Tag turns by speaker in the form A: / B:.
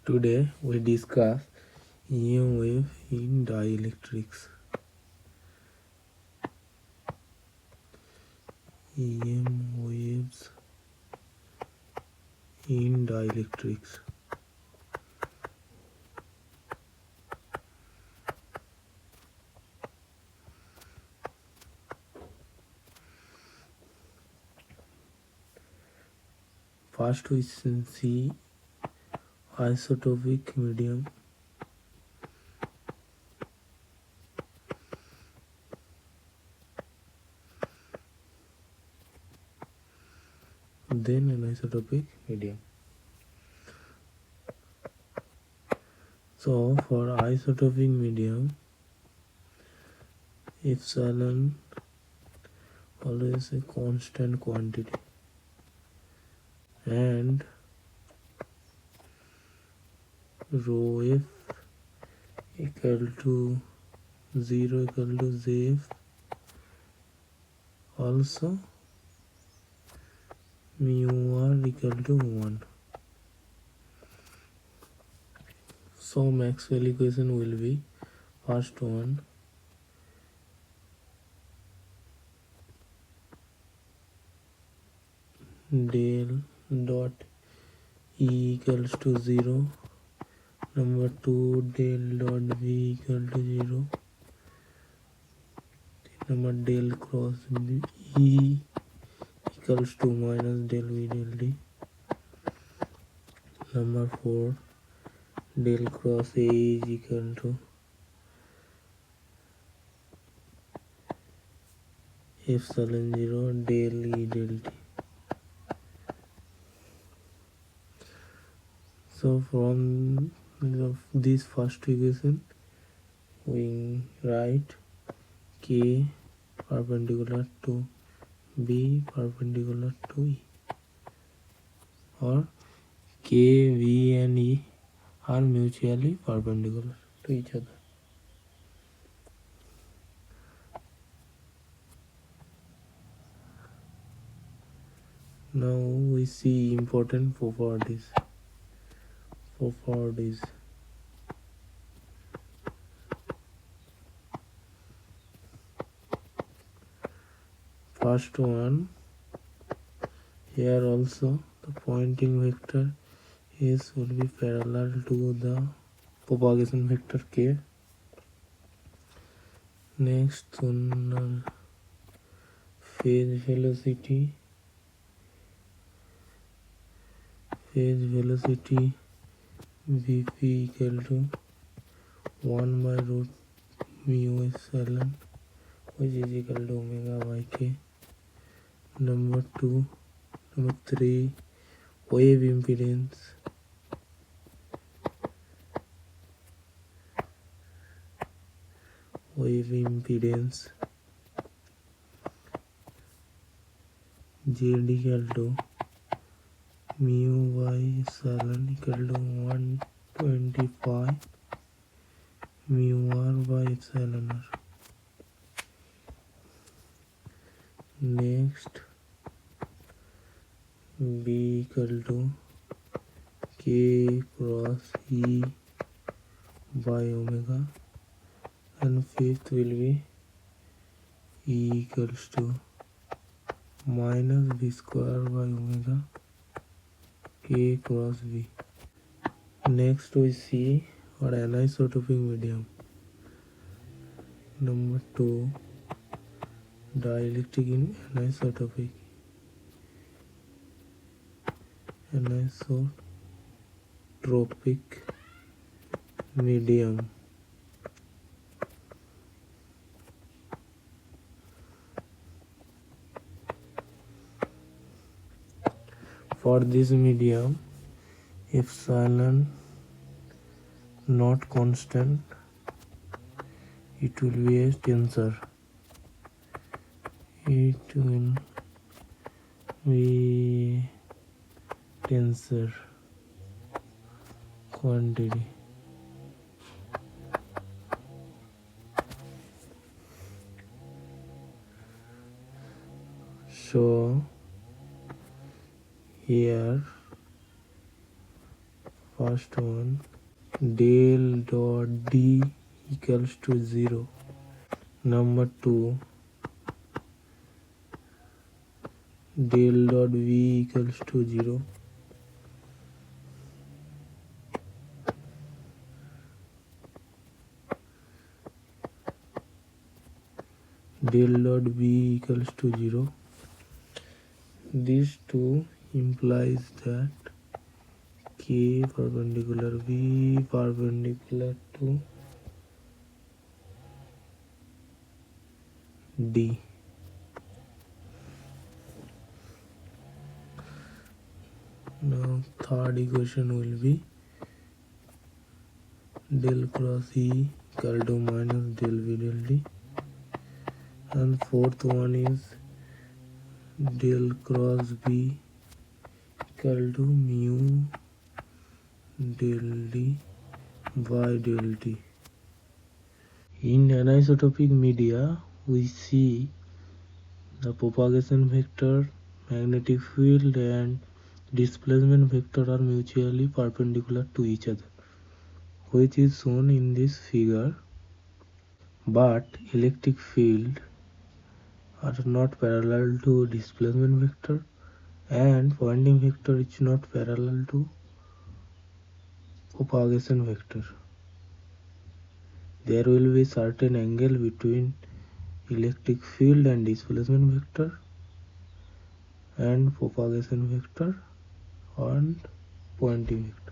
A: Today we discuss EM wave in dielectrics. EM waves in dielectrics. First we see isotropic medium. Then anisotropic medium. So for isotropic medium, epsilon always a constant quantity and rho f equal to 0 equal to zf, also mu r equal to 1. So Maxwell equation will be first one, del dot E equals to 0, number 2 del dot V equal to 0, number del cross E equals to minus del V del D, number 4 del cross A is equal to epsilon 0 del E del T. So from this first equation we write K perpendicular to B perpendicular to E, or K, V and E are mutually perpendicular to each other. Now we see important properties. First one, here also the pointing vector S will be parallel to the propagation vector K. Next one, phase velocity Vp equal to 1 by root mu epsilon, which is equal to omega by k. Number 3, wave impedance Z equal to mu by epsilon equal to 125 mu r by epsilon r. Next, B equal to K cross E by omega, and fifth will be E equals to minus V square by omega K cross V. Next we see our anisotropic medium. Number 2, dielectric in anisotropic medium. For this medium, epsilon not constant, it will be a tensor. It will be tensor quantity. So here First one, del dot D equals to 0. Number 2, del dot V equals to 0. Del dot B equals to 0. These two implies that K perpendicular V perpendicular to D. Now third equation will be del cross E equal to minus del V del D, and fourth one is del cross B equal to mu del D by del T. In anisotropic media, we see the propagation vector, magnetic field and displacement vector are mutually perpendicular to each other, which is shown in this figure, but electric field are not parallel to displacement vector and Poynting vector is not parallel to propagation vector. There will be certain angle between electric field and displacement vector and propagation vector and Poynting vector.